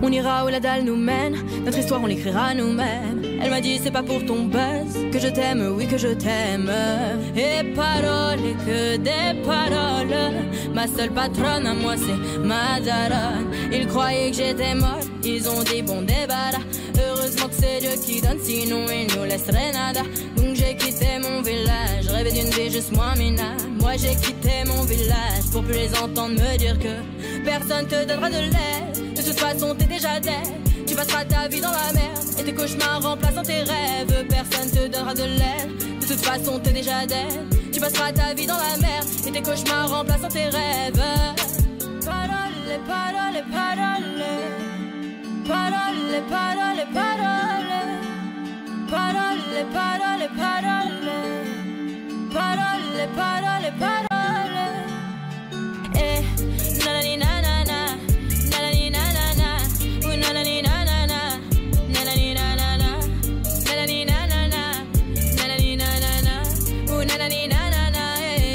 On ira où la dalle nous mène, notre histoire on l'écrira nous-mêmes. Elle m'a dit c'est pas pour ton buzz que je t'aime, oui que je t'aime. Et paroles et que des paroles. Ma seule patronne à moi c'est ma daronne. Ils croyaient que j'étais molle, ils ont dit bon débarras. Heureusement que c'est Dieu qui donne, sinon il nous laisserait nada. Donc j'ai quitté mon village, rêvé d'une vie juste moins minable. Moi j'ai quitté mon village pour plus les entendre me dire que personne te donnera de l'aide. De toute façon t'es déjà dead. Tu passeras ta vie dans la merde et tes cauchemars remplaçant tes rêves. Personne te donnera de l'aide. De toute façon t'es déjà dead. Tu passeras ta vie dans la merde et tes cauchemars remplaçant tes rêves. Parole, parole, parole. Parole, parole, parole. Parole, parole, parole. Parole, parole, parole. Eh, nanani nanana, nanani nanana, ou nanani nanana, nanani nanana, nanani nanana, nanani nanana, ou nanani nanana,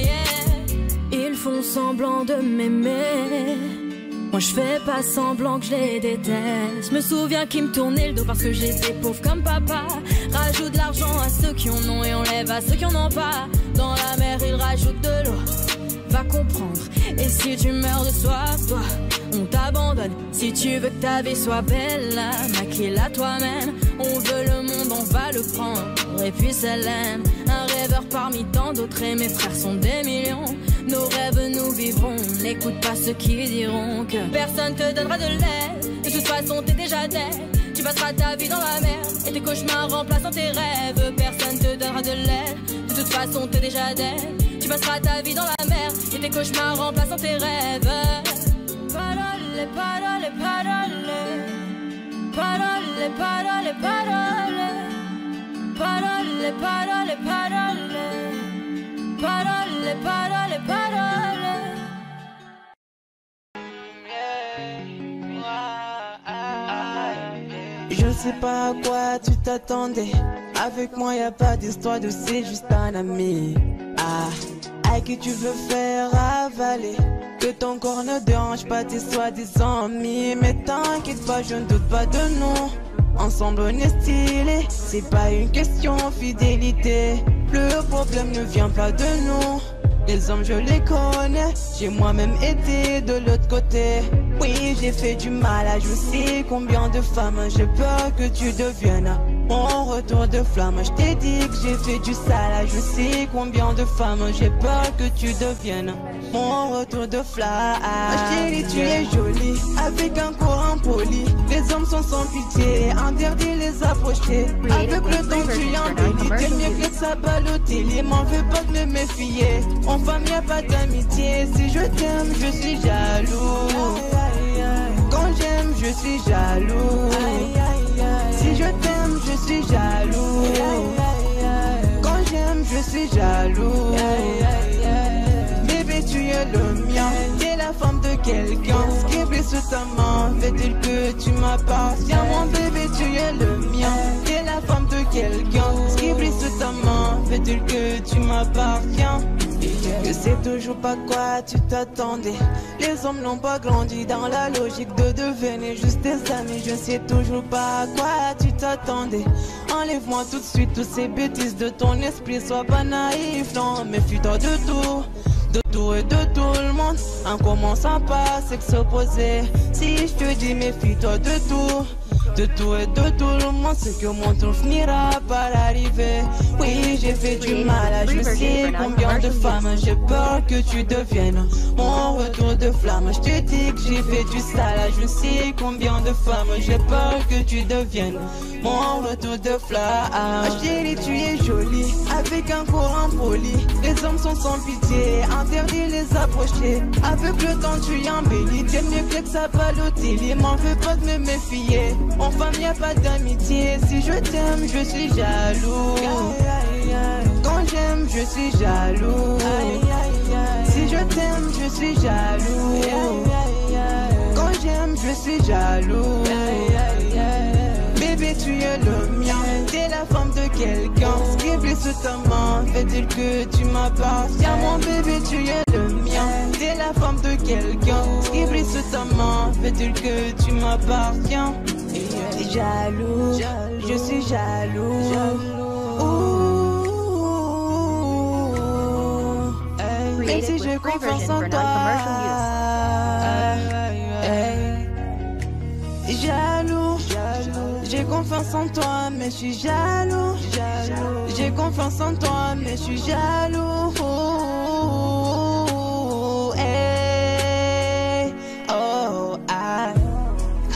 yeah. Ils font semblant de m'aimer. Moi je fais pas semblant que je les déteste. Je me souviens qu'ils me tournaient le dos parce que j'étais pauvre comme papa. Rajoute de l'argent à ceux qui en ont et enlève à ceux qui en ont pas. Dans la mer ils rajoutent de l'eau, va comprendre. Et si tu meurs de soif, toi, on t'abandonne. Si tu veux que ta vie soit belle, maquille-la toi-même. On veut le monde, on va le prendre. Et puis ça l'aime. Un rêveur parmi tant d'autres et mes frères sont des millions. Nos rêves nous vivrons, n'écoute pas ceux qui diront que personne te donnera de l'aide. De toute façon t'es déjà dead. Tu passeras ta vie dans la merde et tes cauchemars remplaçant tes rêves. Personne te donnera de l'aide. De toute façon t'es déjà dead. Tu passeras ta vie dans la merde et tes cauchemars remplaçant tes rêves. Parole, parole, parole. Parole, parole, parole. Parole, parole, parole. Parole, parole, parole. Je sais pas à quoi tu t'attendais. Avec moi y a pas d'histoire de c'est juste un ami. À qui tu veux faire avaler. Que ton corps ne dérange pas tes soi-disant amis. Mais t'inquiète pas, je ne doute pas de nous. Ensemble on est stylé. C'est pas une question fidélité. Le problème ne vient pas de nous. Les hommes je les connais. J'ai moi-même été de l'autre côté. Oui j'ai fait du mal à je sais combien de femmes. J'ai peur que tu deviennes mon retour de flamme. Je t'ai dit que j'ai fait du sale. Je sais combien de femmes. J'ai peur que tu deviennes mon retour de flamme. Chérie tu es jolie avec un corps impoli. Les hommes sont sans pitié, interdit les approcher. Avec le temps tu embellis. T'es mieux que ça Balotelli. M'en veux pas de me méfier. En femme y'a pas d'amitié. Si je t'aime je suis jaloux. Quand j'aime je suis jaloux. Si je t'aime je suis jaloux. Quand j'aime je suis jaloux. Bébé tu es le mien. T'es la femme de quelqu'un. Ce qui brille sous ta main fait-il que tu m'appartiens. Mon bébé tu es le mien. T'es la femme de quelqu'un. Ce qui brille sous ta main fait-il que tu m'appartiens. Je sais toujours pas quoi tu t'attendais. Les hommes n'ont pas grandi dans la logique de devenir juste des amis. Je sais toujours pas à quoi tu t'attendais. Enlève-moi tout de suite toutes ces bêtises de ton esprit. Sois pas naïf, non, méfie-toi de tout. De tout et de tout le monde. En commençant par s'opposer. Si je te dis méfie-toi de tout. De tout et de tout le monde, c'est que mon tour finira par arriver. Oui, j'ai fait du mal à je sais combien de femmes. J'ai peur que tu deviennes mon retour de flamme. Je te dis que j'ai fait du sale à je sais combien de femmes. J'ai peur que tu deviennes mon retour de flamme. Chérie, tu es jolie avec un corps impoli. Les hommes sont sans pitié, interdit les approcher. Avec le temps tu embellis. T'es mieux que ça Balotelli. M'en veux pas de me méfier. En femme y'a pas d'amitié. Si je t'aime je suis jaloux. Quand j'aime je suis jaloux. Si je t'aime je suis jaloux. Quand j'aime je suis jaloux. Bébé tu es le mien. T'es la femme de quelqu'un. Ce qui brille sous ta main fait-il que tu m'appartiens. Mon bébé tu es le mien. T'es la femme de quelqu'un. Ce qui brille sous ta main fait-il que tu m'appartiens. m'appartient. Jaloux, je suis jaloux. Même si j'ai confiance en toi. Jaloux, j'ai confiance en toi, mais je suis jaloux. J'ai confiance en toi, mais je suis jaloux. Hey, oh, ah.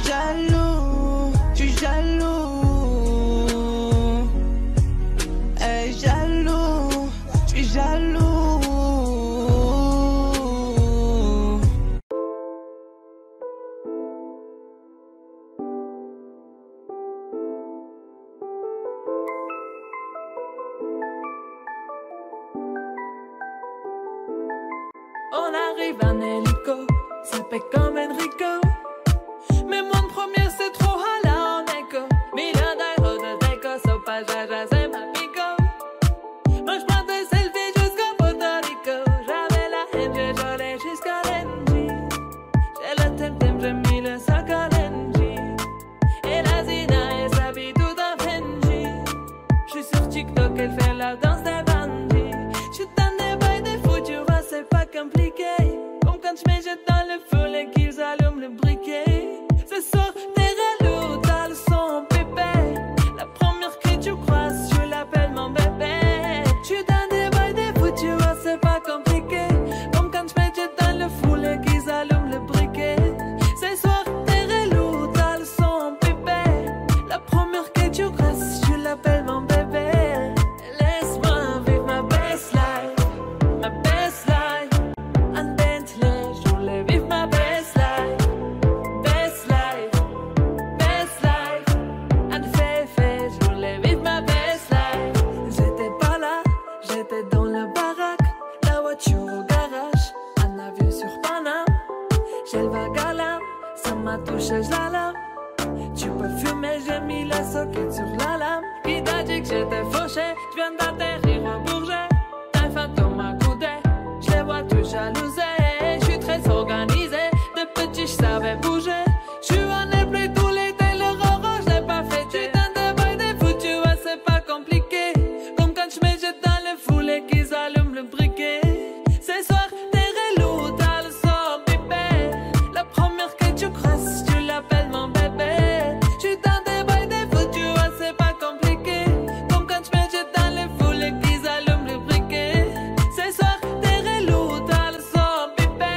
Jaloux, je suis jaloux. Hey, jaloux, je suis jaloux. On arrive en hélico, ça fait comme Enrico. Mais moi le premier c'est trop hala en écho. Million d'euros de déco, so pas jaja c'est ma pico. Moi j'prends des selfies jusqu'au Puerto Rico. J'avais la haine, j'ai gelé jusqu'à l'Engie. J'ai le tem-tem, j'ai mis le sac à l'Engie. Et la Zina, elle s'habille tout en Benji. J'suis sur TikTok, elle fait la danse des bandits. J'suis dans des bails des fous, tu vois c'est pas compliqué. Comme quand j'me jette dans le feu et qu'ils allument le briquet. Ce soir t'es relou, t'as le son pépé. La première que tu croises, je l'appelle mon bébé. J'suis dans des bails des fous, tu vois c'est pas compliqué. Comme quand j'me jette dans le fou et qu'ils allument le briquet. Ce soir t'es relou, t'as le son pépé. La première que tu croises, je l'appelle mon bébé. Laisse-moi vivre ma best life. Ma best life, un Bentley, je voulais vivre ma best life. Best life, un féfé, je voulais vivre ma best life. J'étais pas là, j'étais dans le baraque, la voiture au garage, un avion sur Paname. J'ai le vague à l'âme, ça m'a touché, je la lame. Tu peux fumer, j'ai mis la socket sur la lame. Qui t'a dit que j'étais fauché, je viens d'atterrir au Bourget. Un fantôme m'a coudé, je les vois tous jalousés. Je suis très organisé, de petit je savais bouger. Je suis en plus tous les l'été, le roro je l'ai pas fait. J'suis dans des bails des fous, tu vois c'est pas compliqué. Comme quand je me jette dans le foule et qu'ils allument le briquet. Ce soir t'es relou, t'as le son pipé. La première que tu crosses, tu l'appelles mon bébé. J'suis dans des bails des fous, tu vois c'est pas compliqué. Comme quand je me jette dans le foule et qu'ils allument le briquet. Ce soir t'es relou, t'as le son pipé.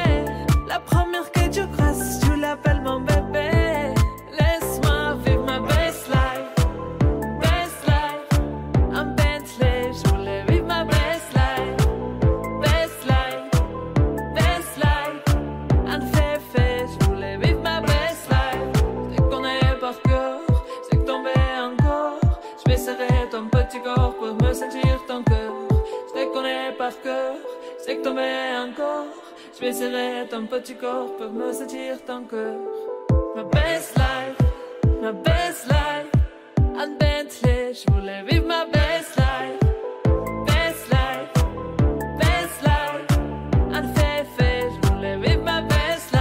La première que tu crosses, tu l'appelles mon bébé. Laisse-moi vivre ma best life. Best life, un Bentley, je voulais vivre ma best life. Best life, un féfé, je voulais vivre ma best life. C'est qu'on est par cœur, c'est que tomber encore. Je vais serrer ton petit corps pour me sentir ton cœur. Je te connais par cœur, c'est que tomber encore. Je vais serrer ton petit corps pour me sentir ton cœur. Ma best life, un Bentley, je voulais vivre ma best life. Best life, un féfé, je voulais vivre ma best life.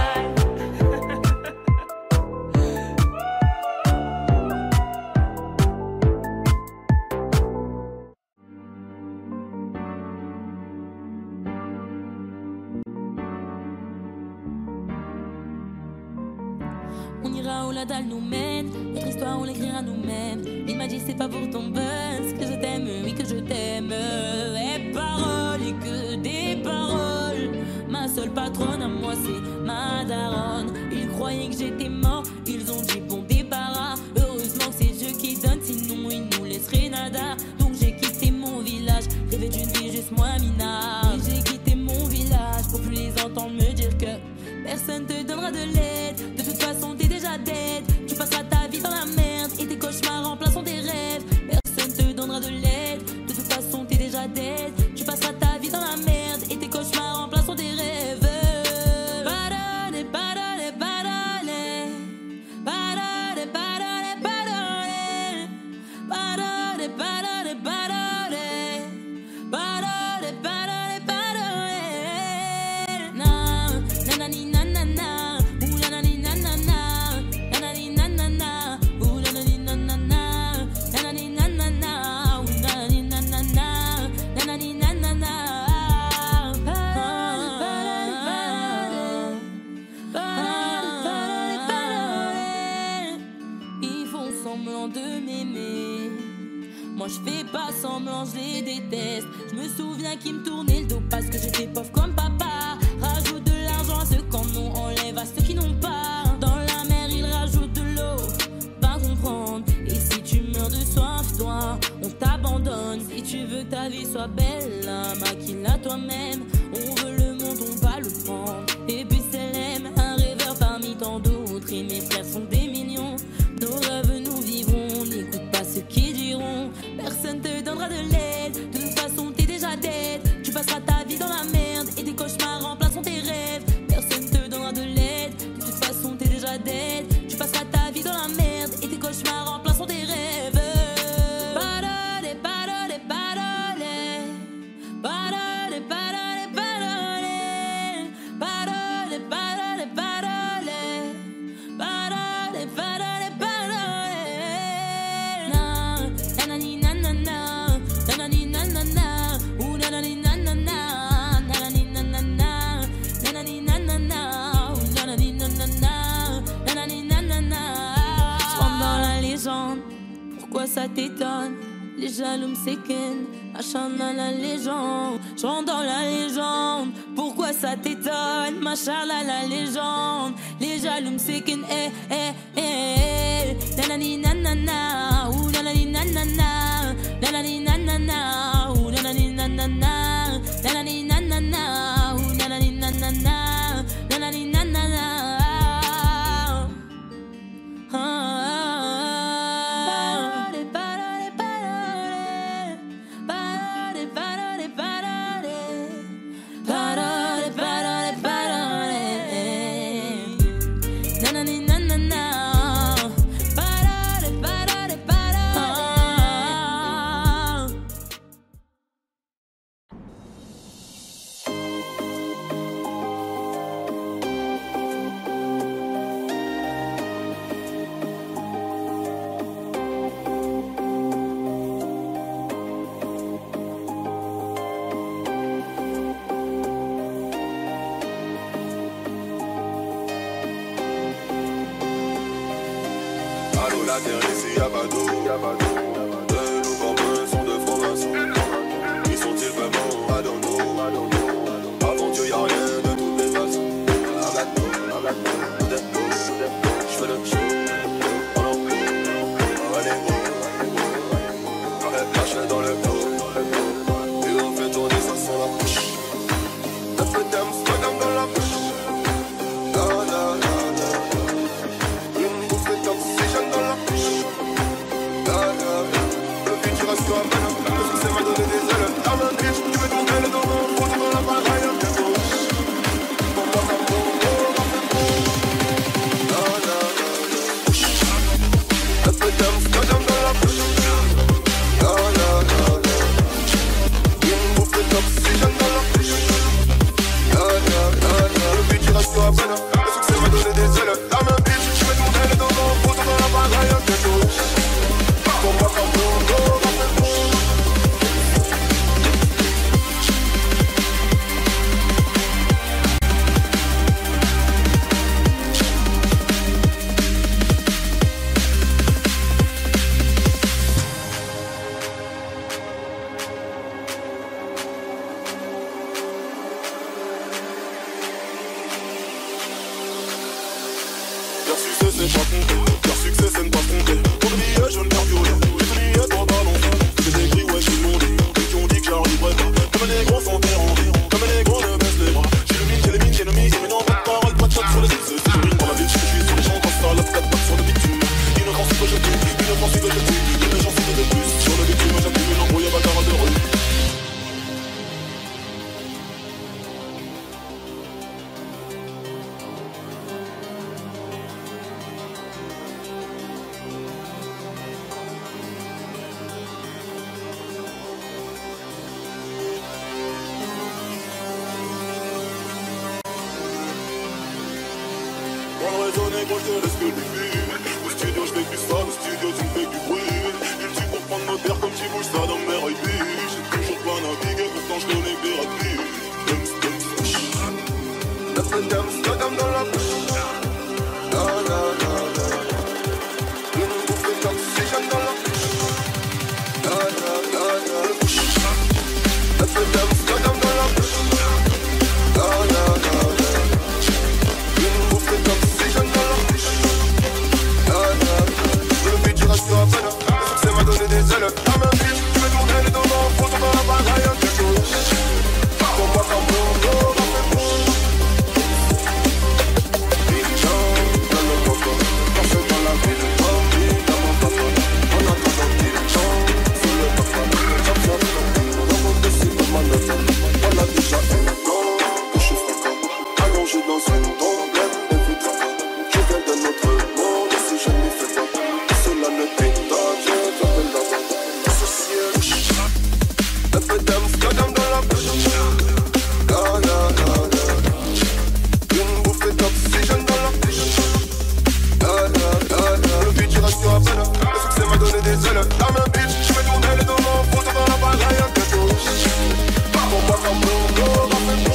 On ira où la dalle nous mène, notre histoire on l'écrira nous-mêmes. Il m'a dit c'est pas pour ton buzz que je t'aime, oui que je t'aime. Et paroles et que des paroles. Ma seule patronne à moi c'est ma daronne. Ils croyaient que j'étais mort, ils ont dit bon débarras. Heureusement que c'est Dieu qui donne, sinon ils nous laisseraient nada. Donc j'ai quitté mon village, rêvé d'une vie juste moins minable. Et j'ai quitté mon village pour plus les entendre me dire que personne te donnera de l'aide. De toute façon t'es déjà dead. Tu passeras ta vie dans la merde et tes cauchemars remplaceront tes rêves. Personne te donnera de l'aide. De toute façon t'es déjà dead. Tu passeras ta vie dans la merde et tes cauchemars remplaceront tes rêves. Parole, parole, parole. Parole, parole, parole. Parole, parole, parole. Parole, parole, parole. Na, na, na, ni, na, na, na. Oula, semblants, je les déteste. Je me souviens qu'ils me tournaient le dos parce que j'étais pauvre comme papa. Rajoute de l'argent à ceux qui en ont, enlève à ceux qui n'ont pas. Dans la mer, ils rajoutent de l'eau, pas comprendre. Et si tu meurs de soif, toi, on t'abandonne. Si tu veux que ta vie soit belle, maquille-la toi-même. On veut le monde, on va le prendre. Et puis c'est l'aime, un rêveur parmi tant d'autres. Et mes frères sont des millions. Nos rêves nous vivrons, n'écoute pas ceux qui diront. Personne te donnera de l'aide, de toute façon t'es déjà dead. Tu passeras ta vie dans la merde et tes cauchemars remplaceront tes rêves. Personne te donnera de l'aide, de toute façon t'es déjà dead. Tu passeras ta vie dans la merde et tes cauchemars remplaceront tes rêves. Parole, parole, parole. Parole, parole, parole. Parole, parole, parole. Parole, parole, parole. Na, nanani, nanana. Nanani, nanana. Ooh, nanani, nanana. Nanani, nanana. Nanani, nanana. Ooh, nanani, nanana. Nanani, nanana. Je rentre dans la légende. Pourquoi ça t'étonne? Les jaloux me séquennent, machin dans la légende. Je rentre dans la légende. Pourquoi ça t'étonne? Machin dans la légende. Les jaloux me séquennent, eh, eh, eh. Nanani, nanana. Ouh, nanani, nanana. Nanani, nanana. Ouh, nanani, nanana. Nanani, nanana. Ouh, nanani, nanana. Nanani, nanana. Parole, parole, parole. Parole, parole, parole. Parole, parole, parole. Nanani, nanana. Parole, parole, parole. Allô, la terre ici y'a pas d'eau. De nos copains sont de francs-maçons. Ils sont-ils vraiment à Dono? Avant Dieu y'a rien de toutes les façons. J'fais le show. Lâche dans le dos. Et on fait tourner ça sans la bouche. Neuf dames, soit dame dans la bouche. La la la la. Une bouffée d'oxygène dans la bouche. La la la. Le futur reste toi maintenant. Le succès m'a donné des ailes. La main bitch, tu veux ton aile dans mon front. Dans la baraille, bientôt. Pour moi ça me la la la la. Neuf dames, soit dame dans la bouche. La la la la. Une bouffée d'oxygène dans la bouche. La la la la. Le futur reste toi maintenant. Le succès m'a donné des ailes. La main bitch, tu veux ton aile dans mon front. Dans la baraille, bientôt. Pour moi ça me leur succès c'est pas compté, leur succès c'est ne pas compter. Pour le billet jaune vert violet, les billets trois ballons. J'ai des gris ouais j'ai demandé, ceux qui ont dit que j'arriverais pas. Comme les gros sont terrandés, comme les gros ne baissent les bras. J'ai le mine, j'ai l'ennemi, mais non pas de parole, pas de chat sur les sexes. C'est je dans la ville, je suis sur les gens quand ça lave 4 pattes sur le bitume. Innocent que je tue, innocent que je tue, il y a des gens qui de plus. Sur le bitume j'appuie l'embrouille bâtard de rue. Pour raisonner, gros, je te laisse que le début. Au studio, je fais plus ça, au studio, tu me fais du bruit. Il tue pour prendre nos terres comme tu bouges ça dans mes répits. J'ai toujours pas navigué, pourtant je connais des rapides. La dame dans la bouche. La la la la. Une bouffée d'oxygène dans la bouche. La la la la. ensuite ton blême ne fait pas. Je viens d'un autre monde, si je n'y fais pas. Cela ne t'étonne, je t'appelle là-bas. Associé, un peu d'Amsterdam dans la bouche. Une bouffée d'oxygène dans la bouche. Le beat il reste sur appel. Le succès m'a donné des ailes. La main bitch, je mets mon aile dans mon front. Dans la bagaille un gâteau. Pour moi comme mon corps, on fait bon.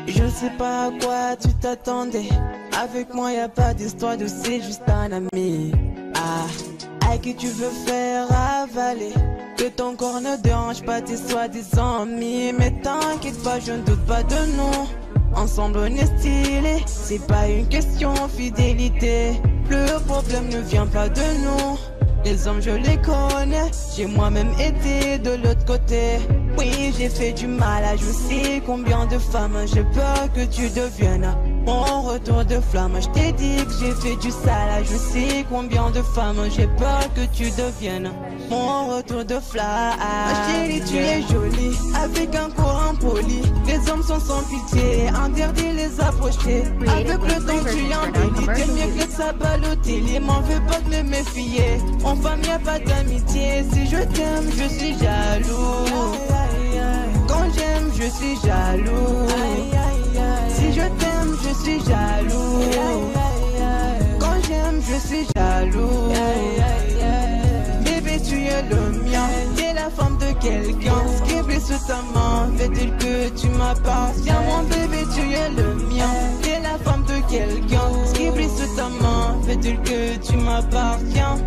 Je sais pas à quoi tu t'attendais. Avec moi y a pas d'histoire de c'est juste un ami. À qui tu veux faire avaler. Que ton corps ne dérange pas tes soi-disant amis. Mais t'inquiète pas, je ne doute pas de nous. Ensemble on est stylé. C'est pas une question fidélité. Le problème ne vient pas de nous. Les hommes je les connais. J'ai moi-même été de l'autre côté. Oui, j'ai fait du mal à je sais combien de femmes. J'ai peur que tu deviennes mon retour de flamme. Je t'ai dit que j'ai fait du sale à je sais combien de femmes. J'ai peur que tu deviennes mon retour de flamme. Chérie, tu es jolie avec un corps impoli. Les hommes sont sans pitié, interdit les approcher. Avec le temps tu embellis. T'aimes mieux que ça Balotelli. M'en veux pas de me méfier. En femme y'a pas d'amitié. Si je t'aime je suis jaloux. Quand j'aime, je suis jaloux. Si je t'aime, je suis jaloux. Quand j'aime, je suis jaloux. Bébé, tu es le mien. T'es la femme de quelqu'un. Ce qui brille sous ta main, fait-il que tu m'appartiens? Mon bébé, tu es le mien. T'es la femme de quelqu'un. Ce qui brille sous ta main, fait-il que tu m'appartiens?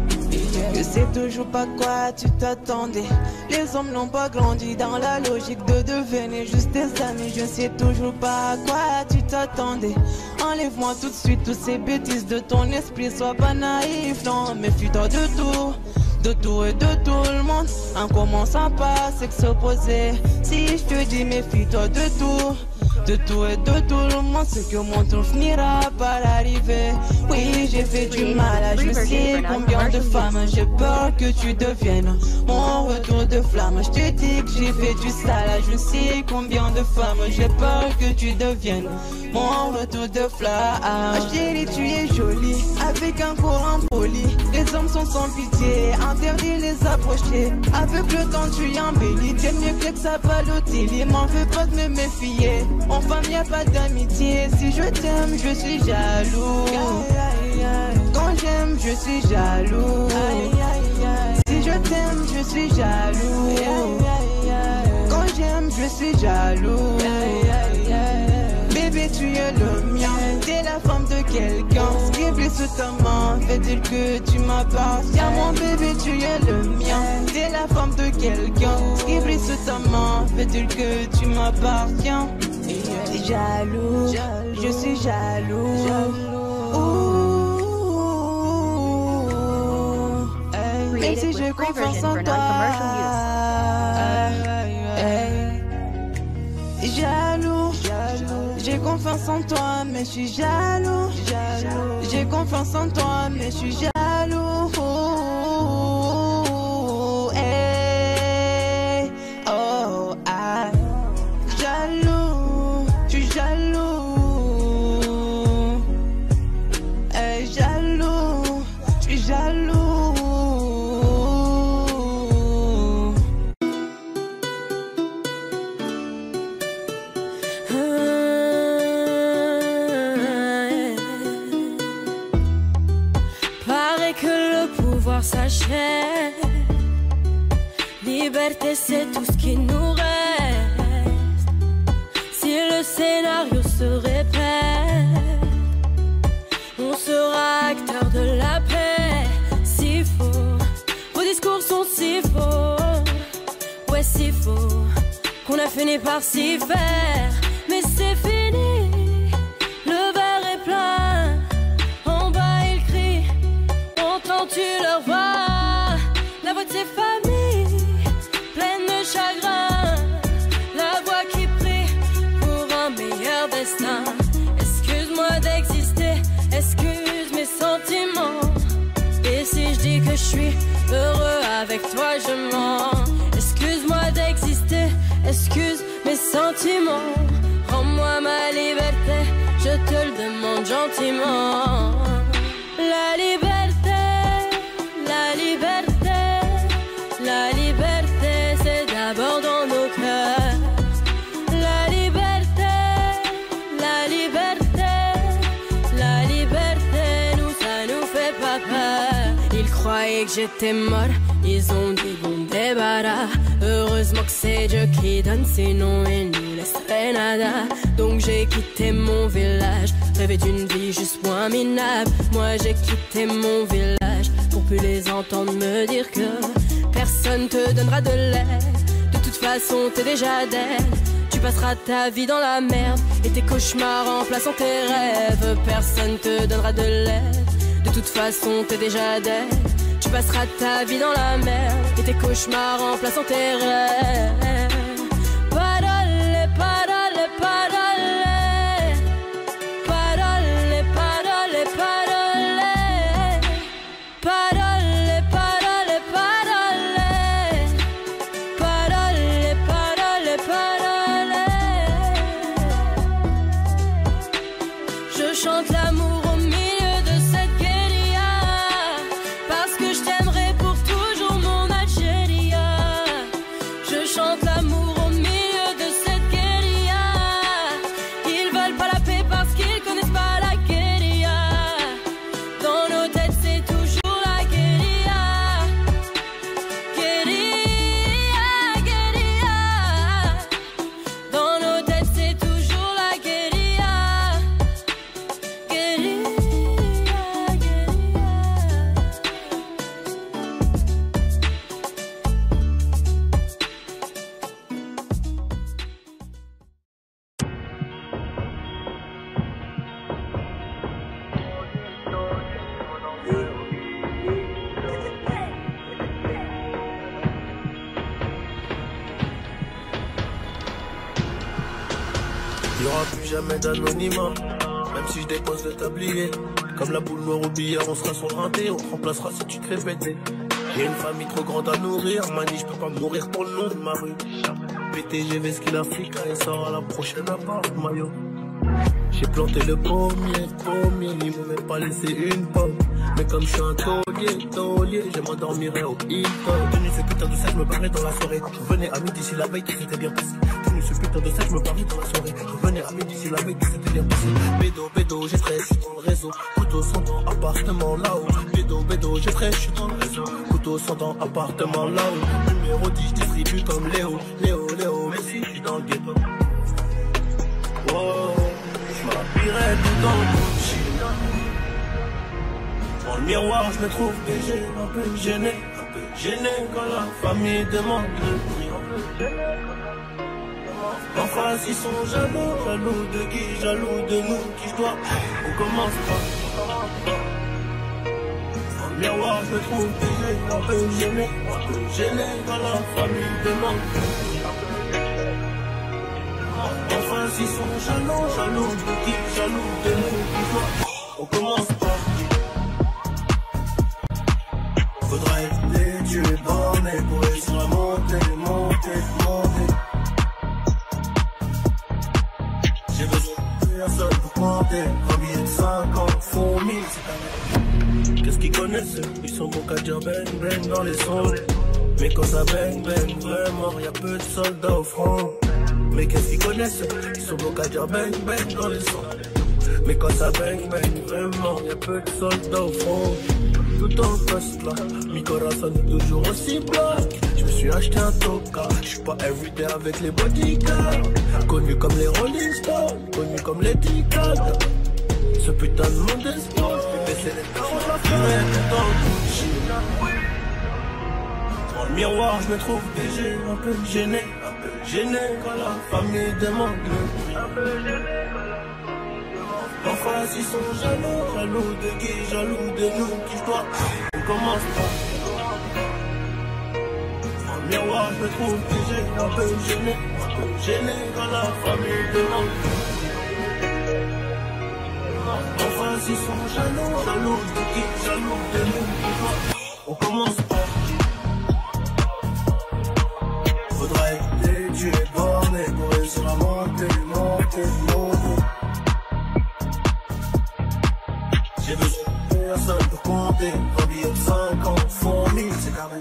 Je sais toujours pas quoi tu t'attendais. Les hommes n'ont pas grandi dans la logique de devenir juste des amis. Je sais toujours pas à quoi tu t'attendais. Enlève-moi tout de suite toutes ces bêtises de ton esprit. Sois pas naïf, non, méfie-toi de tout. De tout et de tout le monde. En commençant par s'opposer. Si je te dis méfie-toi de tout. De tout et de tout le monde, c'est que mon tour finira par arriver. Oui, j'ai fait du mal à je sais combien de femmes. J'ai peur que tu deviennes mon retour de flamme. Je te dis que j'ai fait du sale à je sais combien de femmes. J'ai peur que tu deviennes mon retour de flamme. Chérie, tu es jolie avec un corps impoli. Les hommes sont sans pitié, interdit les approcher. Avec le temps tu embellis. T'aimes mieux que ça Balotelli. M'en veux pas de me méfier. En femme y'a pas d'amitié. Si je t'aime je suis jaloux. Quand j'aime je suis jaloux. Si je t'aime je suis jaloux. Quand j'aime je suis jaloux. Bébé tu es le mien. T'es la femme de quelqu'un. Ce qui brille sous ta main, fait-il que tu m'appartiens? Mon bébé tu es le mien. T'es la femme de quelqu'un. Ce qui brille sous ta main, fait-il que tu m'appartiens? Jaloux, je suis jaloux. Même si j'ai confiance en toi. Jaloux, j'ai confiance en toi, mais je suis jaloux. J'ai confiance en toi, mais je suis jaloux. Hey, oh, ah, jaloux, je suis jaloux. Hey, jaloux, je suis jaloux. S'achève. Liberté, c'est tout ce qui nous reste. Si le scénario se répète, on sera acteur de la paix. Si faux, vos discours sont si faux. Ouais, si faux, qu'on a fini par s'y faire. Mais c'est fini, le verre est plein. En bas il crie, on tente je suis heureux avec toi, je mens. Excuse-moi d'exister, excuse mes sentiments. Rends-moi ma liberté, je te le demande gentiment. La liberté, la liberté, la liberté, c'est d'abord dans nos cœurs. La liberté, la liberté, la liberté, nous ça nous fait pas peur. Ils croyaient que j'étais mort, ils ont dit bon débarras. Heureusement que c'est Dieu qui donne, sinon il nous laisserait nada. Donc j'ai quitté mon village, rêvé d'une vie juste moins minable. Moi j'ai quitté mon village pour plus les entendre me dire que personne te donnera de l'aide. De toute façon t'es déjà dead. Tu passeras ta vie dans la merde et tes cauchemars remplaçant tes rêves. Personne te donnera de l'aide. De toute façon t'es déjà dead. Tu passeras ta vie dans la merde et tes cauchemars remplaçant tes rêves. Parole, parole, parole. Parole, parole, parole. Parole, parole, parole. Parole, parole, parole. Je chante l'amour au milieu de cette guérilla, parce que je t'aimerai pour toujours mon Algéria. Je chante l'amour au milieu de cette guérilla. Ils veulent pas la paix parce qu'ils connaissent pas la guérilla. Dans nos têtes c'est toujours la guérilla. Guérilla, guérilla. Dans nos têtes c'est toujours la guérilla. Guérilla, guérilla. Il y aura plus jamais d'anonymat, même si je dépose le tablier. Comme la boule noire au billard, on sera sur le rinté, on te remplacera si tu te fais péter. J'ai une famille trop grande à nourrir, manie, je peux pas mourir pour le nom de ma rue. PTGV, ce qu'il Afrique, et sort à la prochaine à part maillot. J'ai planté le pommier, il m'a même pas laissé une pomme. Mais comme je suis un taulier, je m'endormirai au hip-hop. Tenu ce putain de sac, je me barrais dans la soirée. Je revenais à midi si la veille, tout s'était bien passé. Tenu ce putain de sac, je me barrais dans la soirée. Je revenais à midi si la veille, tout s'était bien passé. Bédo, j'ai fraîche, je suis dans le réseau. Couteau sans dents, appartement là-haut. Bédo, j'ai fraîche, je suis dans le réseau. Couteau sans dents, appartement là-haut. Numéro 10, je distribue comme Léo, mais si je suis dans le ghetto. Wow. M'habillerai tout dans le Gucci. Dans le miroir, je me trouve BG, un peu gêné quand la famille demande le prix. En face, ils sont jaloux de qui, jaloux de nous, qui je dois. On commence pas. Dans le miroir, je me trouve BG, un peu gêné quand la famille demande le prix. Enfin, s'ils sont jaloux de qui, jaloux de nous, on commence par qui? Faudra éviter, tu es borné pour réussir à monter. J'ai besoin de personne pour compter, un billet de 50 font 1000. Qu'est-ce qu'ils connaissent? Ils sont bons qu'à dire bang dans les sons. Mais quand ça bang vraiment, y'a peu de soldats au front. Mais qu'est-ce qu'ils connaissent? Ils sont bons qu'à dire bang dans les sons. Mais quand ça bang vraiment, y'a peu de soldats au front. Tout en poste là, mi corazon est toujours aussi black. Je me suis acheté un toka, je suis pas everyday avec les bodyguards. Connu comme les Rolling Stones, connu comme les Ticades. Ce putain de monde d'espoir, je vais baisser les parents, la ferai tout en Gucci. Dans le miroir, je me trouve BG, un peu gêné quand la famille demande le prix. En face, ils sont jaloux de qui, jaloux de nous, qui je dois. On commence pas. Dans le miroir, je me trouve BG, un peu gêné quand la famille demande le prix. En face, ils sont jaloux de qui, jaloux de nous, qui je dois. on commence pas. Faudrait que tu es borné pour réussir à monter. J'ai besoin de personne pour compter. Un billet de 50 font 1000, c'est carré.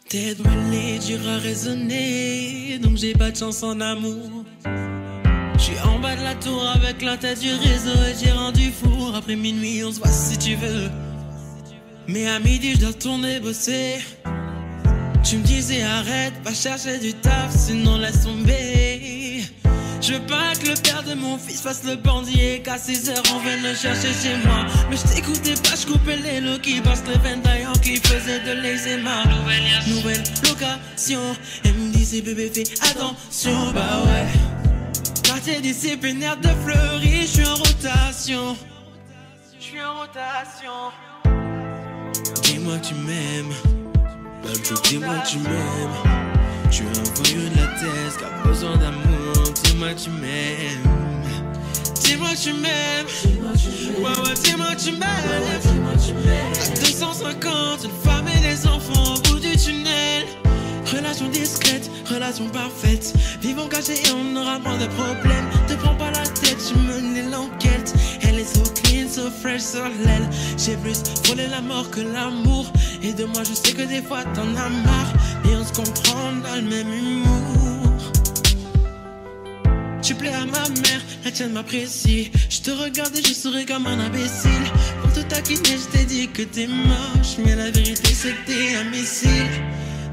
Tête brûlée, dur à raisonner, donc j'ai pas de chance en amour. J'suis en bas de la tour avec la tête du réseau et j'ai rendu fou. Après minuit, on se voit si tu veux. Mais à midi, je dois retourner bosser. Tu me disais arrête, pas chercher du taf, sinon laisse tomber. Je veux pas que le père de mon fils fasse le bandit et qu'à 6 heures on vienne le chercher chez moi. Mais je t'écoutais pas, je coupais les lots qui passent les Vendaillan qui faisaient de l'eczéma. Nouvelle location, elle me disait bébé fais attention, bah ouais. Quartier disciplinaire de Fleury, je suis en rotation. Dis-moi que tu m'aimes, baby, dis-moi que tu m'aimes. Je suis un voyou de la thèse qui a besoin d'amour. Dis-moi que tu m'aimes. Dis-moi que tu m'aimes. Ouais, dis-moi que tu m'aimes. À 250, une femme et des enfants au bout du tunnel. Relation discrète, relation parfaite. Vivons cachés et on aura moins de problèmes. Te prends pas la tête, je menais l'enquête. Elle est so clean, so fresh sur l'aile. J'ai plus frôlé la mort que l'amour. Et de moi je sais que des fois t'en as marre. Et on se comprend dans le même humour. Tu plais à ma mère, la tienne m'apprécie. Je te regarde et je souris comme un imbécile. Pour te taquiner je t'ai dit que t'es moche. Mais la vérité c'est que t'es un missile.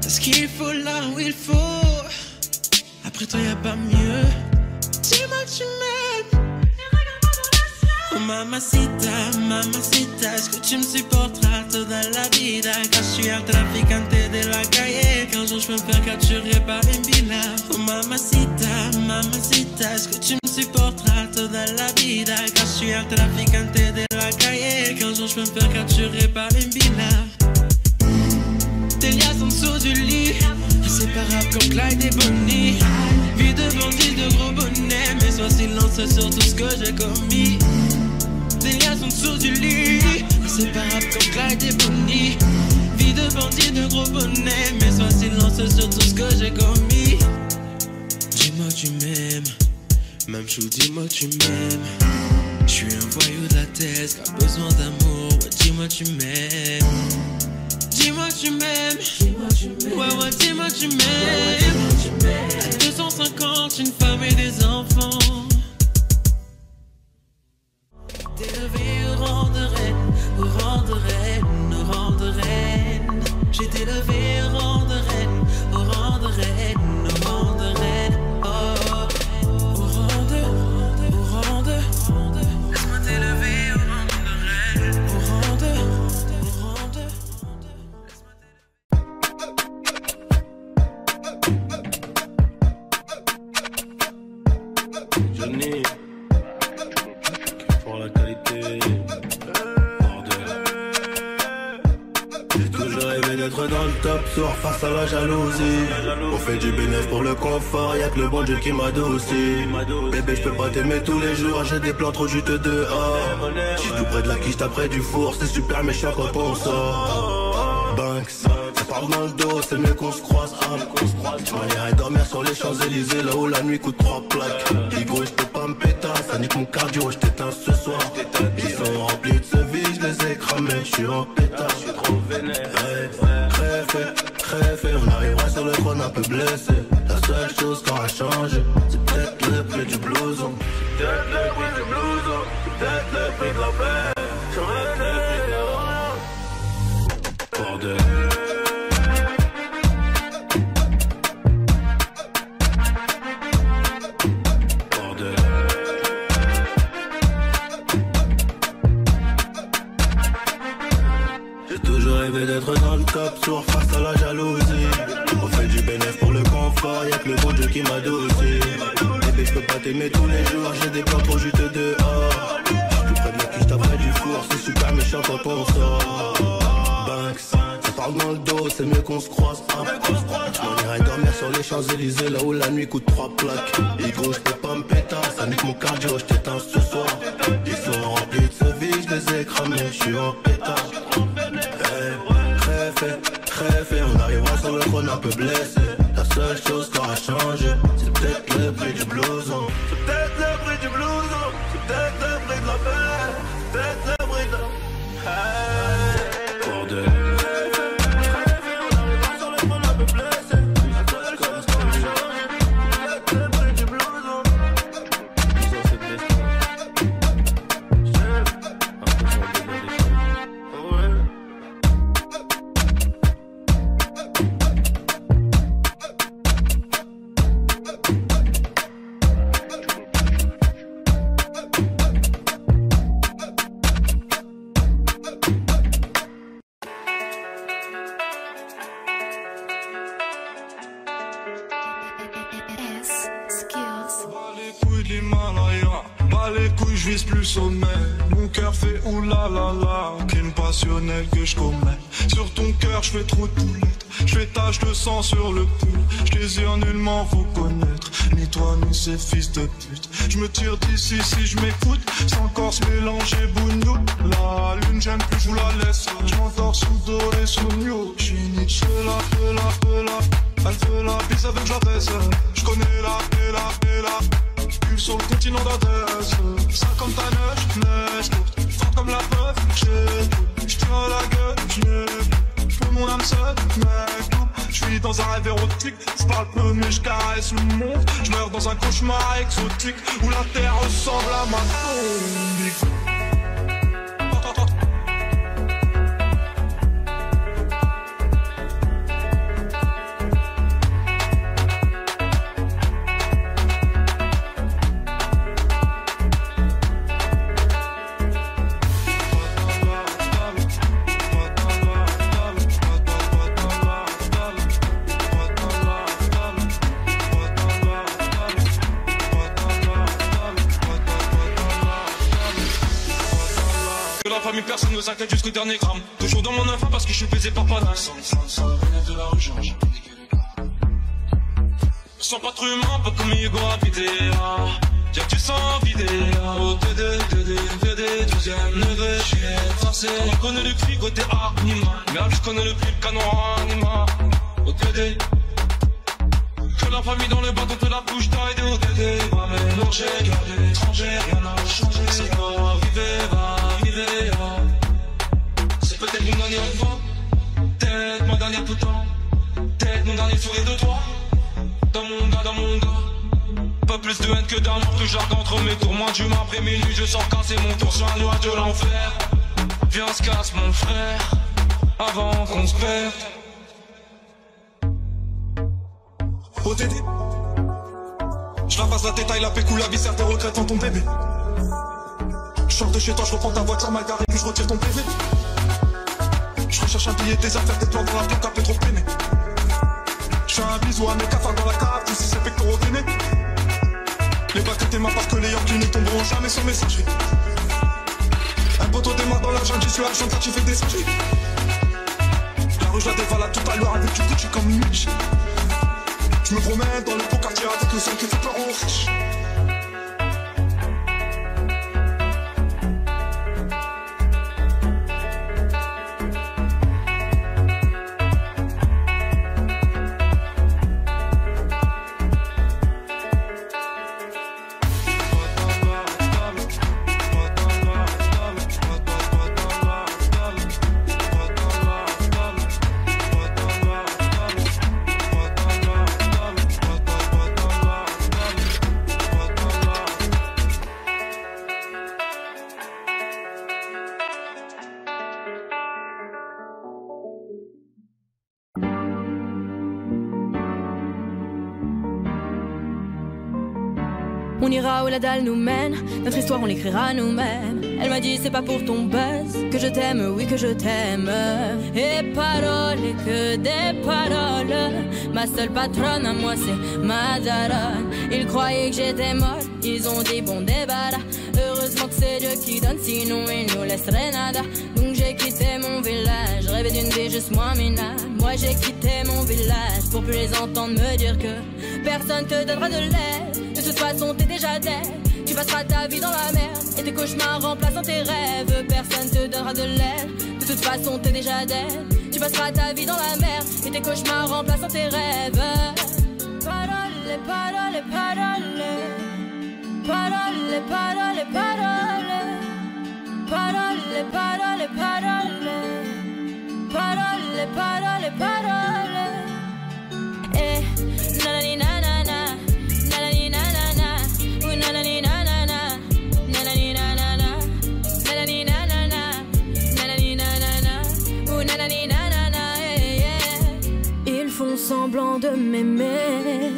T'as ce qu'il faut là où il faut. Après toi y'a pas mieux. Dis-moi que tu m'aimes. Oh mamacita, mamacita, est-ce que tu me supporteras toda la vida? Car je suis un traficante de la calle. Qu'un jour je peux me faire capturer par une villa. Oh mamacita, mamacita, est-ce que tu me supporteras toda la vida? Car je suis un traficante de la calle. Qu'un jour je peux me faire capturer par une villa. Tes liasses en dessous du lit, inséparables comme Clyde et Bonnie. Vie de bandit, de gros bonnet, mais sois silencieux sur tout ce que j'ai commis. Des liasses en dessous du lit, inséparables comme Clyde et Bonnie. Vie de bandit, de gros bonnet, mais sois silencieux sur tout ce que j'ai commis. Dis-moi tu m'aimes, même chou, dis-moi tu m'aimes. J'suis un voyou de la thèse qui a besoin d'amour, ouais, dis-moi tu m'aimes. Dis-moi tu m'aimes, ouais, dis-moi tu m'aimes. À 250, une femme et des enfants. T'es levé au rang de reine, au rang de reine, au rang de reine. J'étais levé au rang de reine, au rang de reine, au rang de reine. Oh, au rang de, laisse-moi t'élever au rang de reine, au rang de, Johnny, pour la qualité, j'ai toujours rêvé d'être dans le top soir face à la jalousie. On fait du bénéfice pour le confort, y'a que le bon Dieu qui m'adoucit. Bébé, je peux pas t'aimer tous les jours, j'ai des plans trop juteux dehors. J'suis tout près de la quiche, près du four, c'est super méchant quand on sort. Banks, ça parle dans le dos, c'est mieux qu'on se croise. Tu m'as dormir sur les Champs-Élysées, là où la nuit coûte 3 plaques. Higo, j'peux pas me péter, ça nique mon cardio, j't'éteins ce soir. Ils sont remplis de ce vie, j'les ai cramés, j'suis en pétard, j'suis trop vénère. Crève, on arrivera sur le trône un peu blessé. La seule chose qui aura changé, c'est peut-être le prix du blouson. C'est peut-être le prix du blouson, c'est peut-être le prix de la paix. J'aurais le prix de rien. Bordel. top sourd face à la jalousie. On fait du bénéfice pour le confort, y'a que le bon Dieu qui m'a doucé. Bébé, je peux pas t'aimer tous les jours, j'ai des plans pour juste dehors. J'suis tout près de la cuisse, t'as près du four, c'est super méchant quand on sort. Banks, ça parle dans le dos, c'est mieux qu'on se croise. On irait dormir sur les Champs-Élysées, là où la nuit coûte 3 plaques. Et gros, j'peux pas me péter, ça nique mon cardio, j't'éteins ce soir. Ils sont remplis de ce vie, j'les ai cramés, j'suis en pétard. Crève, on arrivera sur le trône un peu blessé. La seule chose qui aura changé, c'est peut-être le prix du blouson. C'est peut-être le prix du blouson, c'est peut-être le prix de la paix, c'est peut-être le prix de la... Pour deux. Je vise plus sommet, mon cœur fait oulala, crime passionnel que je commets. Sur ton cœur je fais trop de poulettes, je fais tache de sang sur le pull. Je désire nullement vous connaître, ni toi ni ces fils de pute. Je me tire d'ici si je m'écoute, sans corps se mélanger bougnou. La lune j'aime plus, je vous la laisse, je m'endors sous doré, sous new. J'suis Nietzsche, elle veut la bise avec la baisse. Je connais la sur le continent d'Adès. Ça comme ta neige courte, fort comme la preuve, je tire la gueule, je fais mon âme seule, mec. Je suis dans un rêve érotique, je parle peu mais je caresse le monde. Je meurs dans un cauchemar exotique où la terre ressemble à ma tombe. Personne ne s'inquiète jusqu'au dernier gramme. Toujours dans mon enfant parce que je suis baisé par Panas. Sans de la rue, j'ai sans pas trop humain, pas comme Hugo habité. Y'a que tu sens vidé. Au TD, 12ème neveu, j'suis forcé. On connaît le cri côté anima. Merde, je connais le prix, le canon anima. Au TD. Que la famille dans le bâton, te la bouche d'aide au TD. Va mélanger, garder étranger, rien n'a changé. Ça va arriver, c'est peut-être mon dernière fois, peut-être ma dernière tout le temps, peut-être mon dernier sourire de toi. Dans mon gars, pas plus de haine que d'amour, que j'argue entre mes tours. Moins d'humain après minuit, je sors casser mon tour sur un nuage de l'enfer. Viens, se casse mon frère, avant qu'on se perde. OTD, je ramasse la détail, la pécou, la viscère, tes regrets dans ton bébé. Je sors de chez toi, je reprends ta voiture mal garée, puis je retire ton PV. Je recherche un billet, des affaires, des plans dans la plaque, t'as fait trop peiné. Je fais un bisou à mes cafards dans la cave, ici c'est pectoraux gainés. Les bacs étaient ma part que les Yankees ne tomberont jamais sans messagerie. Un poteau démarre dans la jungle, j'y suis argent, tu fais des singeries. La rue je la dévale à tout à l'heure avec du Gucci comme une miche. Je me promène dans le beau quartier avec le sang qui fait peur aux riches. On ira où la dalle nous mène, notre histoire on l'écrira nous-mêmes. Elle m'a dit c'est pas pour ton buzz que je t'aime, oui que je t'aime. Et paroles et que des paroles. Ma seule patronne à moi c'est ma daronne. Ils croyaient que j'étais molle, ils ont dit bon débarras. Heureusement que c'est Dieu qui donne, sinon il nous laisserait nada. Donc j'ai quitté mon village, rêvé d'une vie juste moins minable. Moi j'ai quitté mon village pour plus les entendre me dire que personne te donnera de l'aide. De toute façon t'es déjà dead. Tu passeras ta vie dans la merde et tes cauchemars remplaçant tes rêves. Personne te donnera de l'aide. De toute façon t'es déjà dead. Tu passeras ta vie dans la merde et tes cauchemars remplaçant tes rêves. Parole, parole, parole. Parole, parole, parole. Parole, parole, parole. Parole, parole, parole. Eh, nanani nanana, nanani nanana, ou nanani nanana, nanani nanana, nanani nanana, nanani nanana, ou nanani nanana, Ils font semblant de m'aimer.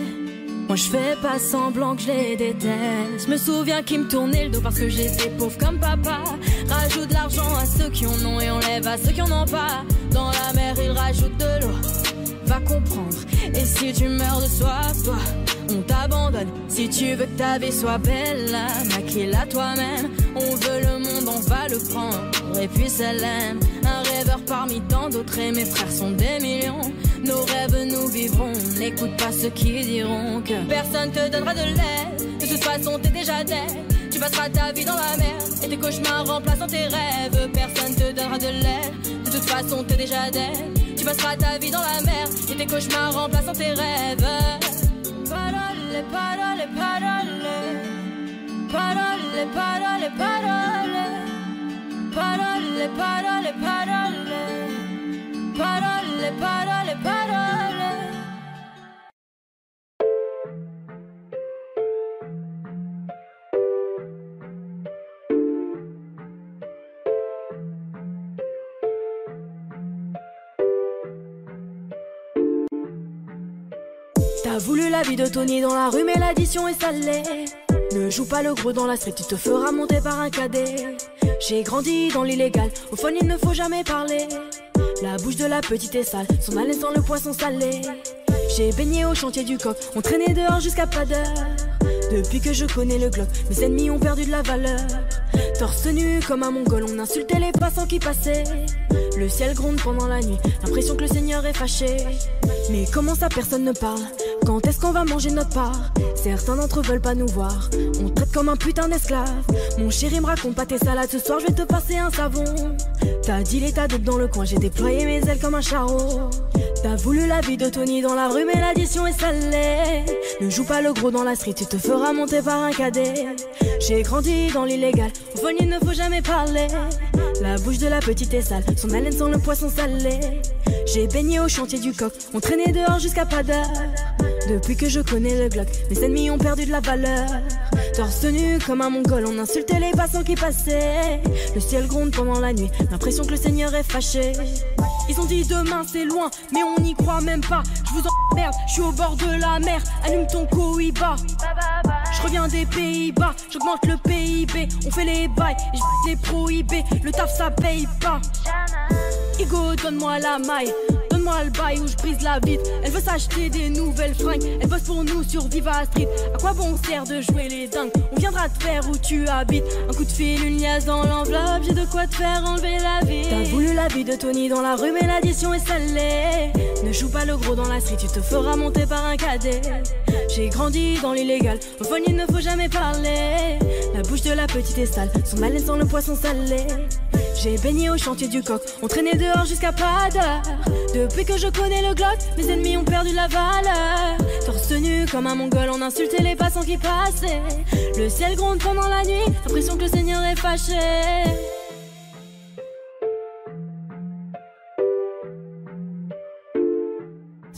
Moi je fais pas semblant que je les déteste. Je me souviens qu'ils me tournaient le dos parce que j'étais pauvre comme papa. Rajoute de l'argent à ceux qui en ont et enlève à ceux qui en ont pas. Dans la mer ils rajoutent de l'eau, va comprendre. Et si tu meurs de soif, toi, on t'abandonne. Si tu veux que ta vie soit belle, maquille-la toi-même. On veut le monde, on va le prendre. Et puis ça l'aime. Un rêveur parmi tant d'autres et mes frères sont des millions. Nos rêves nous vivrons, n'écoute pas ceux qui diront que personne te donnera de l'aide. De toute façon t'es déjà dead. Tu passeras ta vie dans la merde et tes cauchemars remplaçant tes rêves. Personne te donnera de l'aide. De toute façon t'es déjà dead. Tu passeras ta vie dans la merde et tes cauchemars remplaçant tes rêves. Parole, parole, parole. Parole, parole, parole. Parole, parole, parole. Parole, parole, parole. T'as voulu la vie de Tony dans la rue mais l'addition est salée. Ne joue pas le gros dans la street, tu te feras monter par un cadet. J'ai grandi dans l'illégal, au fond il ne faut jamais parler. La bouche de la petite est sale, son haleine sent le poisson salé. J'ai baigné au chantier du coq, on traînait dehors jusqu'à pas d'heure. Depuis que je connais le Glock, mes ennemis ont perdu de la valeur. Torse nu comme un mongol, on insultait les passants qui passaient. Le ciel gronde pendant la nuit, l'impression que le Seigneur est fâché. Mais comment ça personne ne parle? Quand est-ce qu'on va manger notre part? Certains d'entre eux veulent pas nous voir, on traite comme un putain d'esclave. Mon chéri me raconte pas tes salades, ce soir je vais te passer un savon. T'as dit l'état d'autres dans le coin, j'ai déployé mes ailes comme un charreau. T'as voulu la vie de Tony dans la rue mais l'addition est salée. Ne joue pas le gros dans la street, tu te feras monter par un cadet. J'ai grandi dans l'illégal, au fond il ne faut jamais parler. La bouche de la petite est sale, son haleine sent le poisson salé. J'ai baigné au chantier du coq, on traînait dehors jusqu'à pas d'heure. Depuis que je connais le Glock, mes ennemis ont perdu de la valeur. Torse nu comme un mongol, on insultait les passants qui passaient. Le ciel gronde pendant la nuit, l'impression que le Seigneur est fâché. Ils ont dit demain c'est loin, mais on n'y croit même pas. Je vous emmerde, je suis au bord de la mer. Allume ton Cohiba. Je reviens des Pays-Bas, j'augmente le PIB. On fait les bails, et je les prohibés. Le taf ça paye pas. Igo, donne-moi la maille, donne-moi le bail où je brise la vitre. Elle veut s'acheter des nouvelles fringues, elle bosse pour nous sur Viva Street. À quoi bon sert de jouer les dingues? On viendra te faire où tu habites. Un coup de fil, une liasse dans l'enveloppe, j'ai de quoi te faire enlever la vie. T'as voulu la vie de Tony dans la rue mais l'addition est salée. Ne joue pas le gros dans la street, tu te feras monter par un cadet. J'ai grandi dans l'illégal, au fond il ne faut jamais parler. La bouche de la petite est sale, son haleine sent le poisson salé. J'ai baigné au chantier du coq, on traînait dehors jusqu'à pas d'heure. Depuis que je connais le Glock, mes ennemis ont perdu la valeur. Torse nu comme un mongol, on insultait les passants qui passaient. Le ciel gronde pendant la nuit, l'impression que le Seigneur est fâché.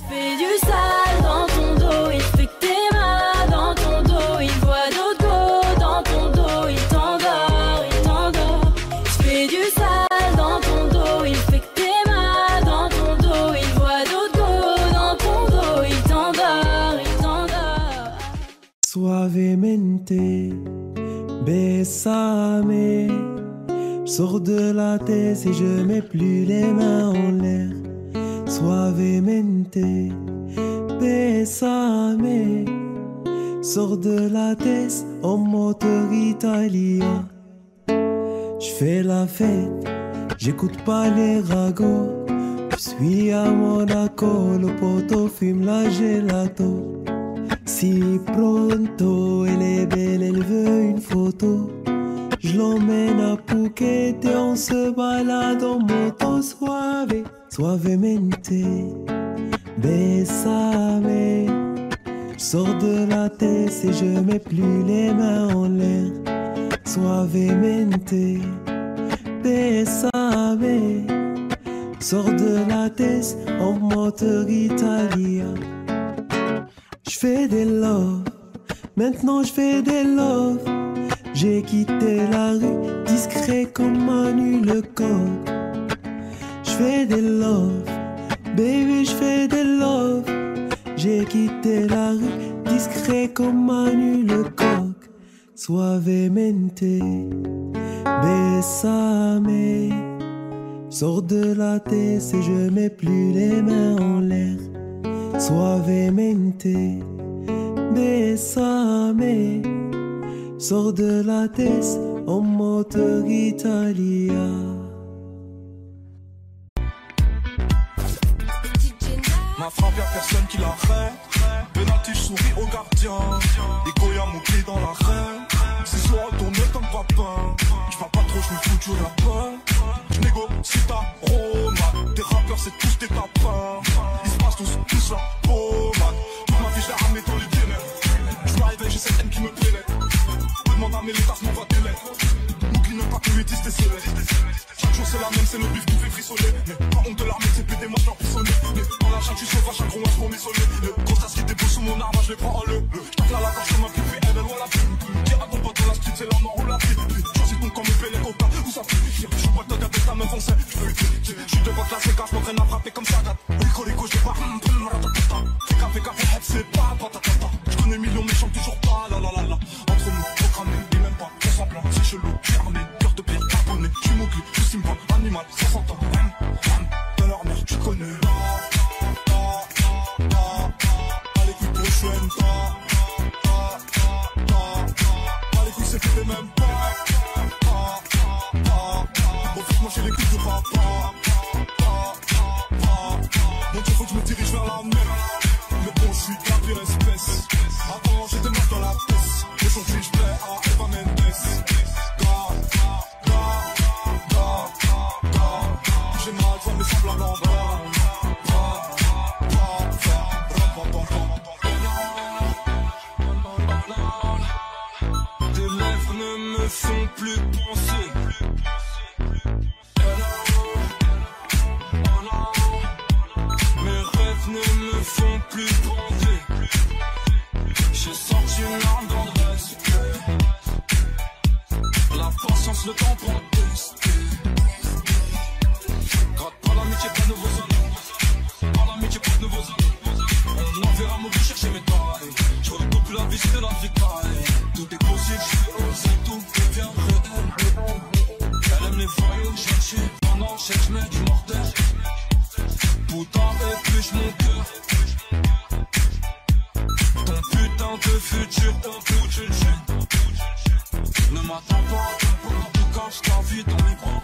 Fais du sale dans ton dos, il fait que t'es mal dans ton dos. Il voit d'autres go dans ton dos, il t'endort, il t'endort. Fais du sale dans ton dos, il fait que t'es mal dans ton dos. Il voit d'autres go dans ton dos, il t'endort, il t'endort. Sois Suavemente, besame. J'sors de la tête et je mets plus les mains en l'air. Suavemente, besame. Sors de la tête en moteur Italia. J'fais la fête, j'écoute pas les ragots. J'suis à Monaco, le poteau fume la gelato. Si pronto, elle est belle, elle veut une photo. Je l'emmène à Phuket et on se balade en moto. Suave, suavemente, besame. J'sors de la tête et je mets plus les mains en l'air. Suavemente, besame. Sors de la tête en moteur Italia. J'fais des love, maintenant j'fais des love. J'ai quitté la rue, discret comme Manu le coq. J'fais des love, baby j'fais des love. J'ai quitté la rue, discret comme Manu le coq. Suavemente, besame. Sors de la tête et je mets plus les mains en l'air. Suavemente, besame. Sors de la tête en moteur Italia. Ma frappe y'a personne qui l'arrête. Penalty j'souris au gardien. Et Goya mon pied dans l'arène. C'est soit retourné comme papin. J'parle pas trop, j'me fous du lapin. J'négocie ta Roma. Tes rappeurs c'est tous des tapins. Ils se passent tous la pommade. Toute ma vie j'l'ai ramené dans les ténèbres. J'me réveille, j'ai cette haine qui me pénètre. Demande à mes létas, m'envoie des lettres. N'oublie même pas que le métis t'es célèbre. Chaque jour c'est la même, c'est le bif qui fait frissonner. Mais pas honte de l'armée, c'est pété, moi j'l'en frissonner. Mais dans la chatte, tu sauves à chaque gros, moi j'prends mes soleils. Le gros tas qui débouche sous mon arbre, je les prends en le. J'tape là la gorge comme un pipi, elle ou la plume. Dire à ton pote dans la street, c'est la mort ou la vie. Choisis ton camp, me paie les coca, où ça fait. J'joue pas de dog avec ta meuf en scène. J'suis devant de la séca, j'm'entraîne à frapper comme ça gâte. Rico, j'dis pas, fais café, c'est pas patatata. J'connais millions méchants, toujours pas, la la la la. Entre nous, programmé, et même pas, on semblant, c'est chelou, fermé, cœur de pierre, carbonné. J'suis Mowgli, j'suis Simba, animal, 60 ans, de leur mère, tu connais. Allez, écoute, prochaine, allez, écoute, c'est que même pas. Bon, moi j'ai les coups de papa. Mon Dieu, faut que je me dirige vers la mer. Mais bon, je suis de la pire espèce. Avant, j'étais mort dans la pièce. Aujourd'hui, je plais à Eva Mendes. J'ai mal, toi, mes semblables en bas. Tes lèvres ne me font plus penser. Ne me font plus bander. J'ai sorti une larme dans le respect. La patience, le temps pour tester. Gratte pas l'amitié, pas de nouveaux amis. Pas l'amitié, pas de nouveaux amis. On enverra mon but chercher mes tailles. Je redécouvre plus la visite de la vie caille. Tout est possible, je suis osé, tout devient réel. Elle aime les voyous, je chie. Pendant chaque je mets du mortel. Putain épluche mon cœur. Ton putain de futur au bout d'une chaîne. Ne m'attends pas, en tout cas je t'invite dans mes bras.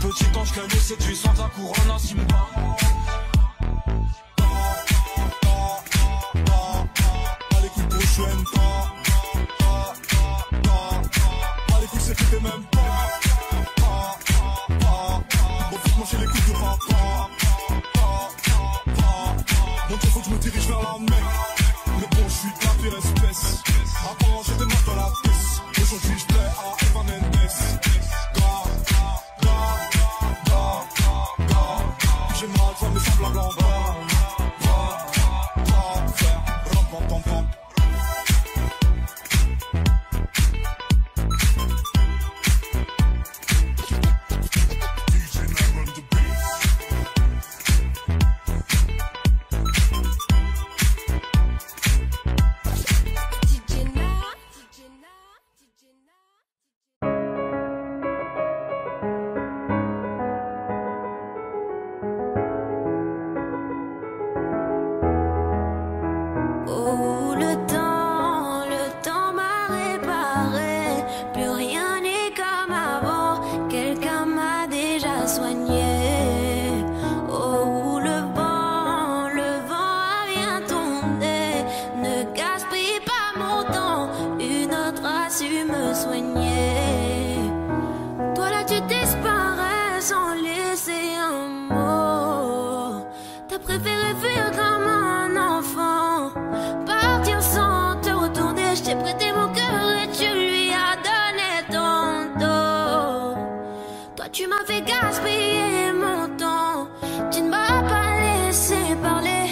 Petit ange qu'elle me séduit sans ta couronne à Simba. Allez écoute prochaine allez écoute c'est que t'es même pas. Moi j'ai les coups de papa. Mon Dieu, faut que je me dirige vers la mer. Mais bon, je suis de la pire espèce. Avant, j'étais mort dans la pièce. Aujourd'hui, je plais à Eva Mendes. J'ai mal, toi, mais soigner. Oh, le vent a bien tourné. Ne gaspille pas mon temps, une autre a su me soigner. Toi là tu disparais sans laisser un mot. T'as préféré fuir comme un enfant, partir sans te retourner. Je t'ai prêté mon cœur et tu lui as donné ton dos. Toi tu m'as fait gaspiller mon temps, tu ne m'as pas laissé parler.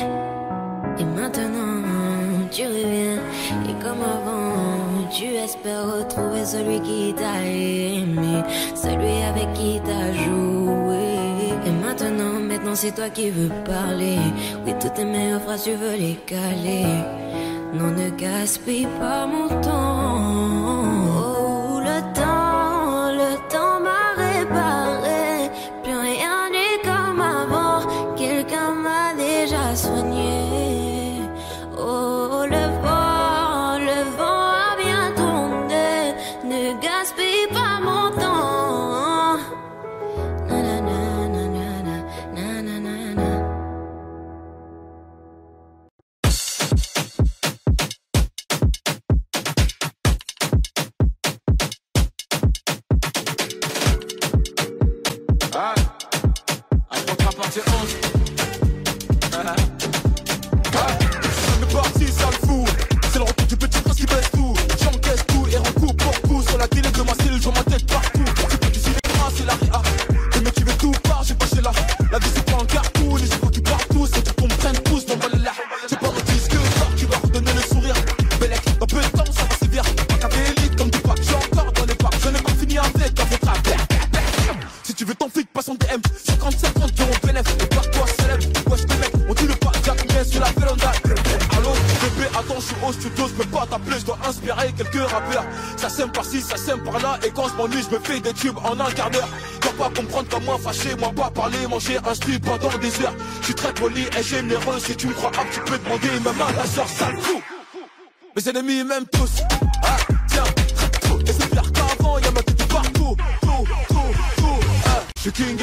Et maintenant tu reviens et comme avant tu espères retrouver celui qui t'a aimé, celui avec qui t'as joué. Et maintenant c'est toi qui veux parler. Oui, toutes tes meilleures phrases tu veux les caler. Non, ne gaspille pas mon temps. Oh, le temps m'a réparé. Plus rien n'est comme avant, quelqu'un m'a déjà soigné. Oh, le vent a bien tourné. Ne gaspille pas mon temps. Et quand je m'ennuie, je me fais des tubes en un quart d'heure. Dois pas comprendre comment fâcher, moi pas parler, manger un strip pendant des heures. Je suis très poli et généreux, si tu me crois tu peux demander même à la soeur, sale fou. Mes ennemis m'aiment tous, ah tiens, et c'est pire qu'avant, y'a ma tête partout, tout, ah. Je suis king,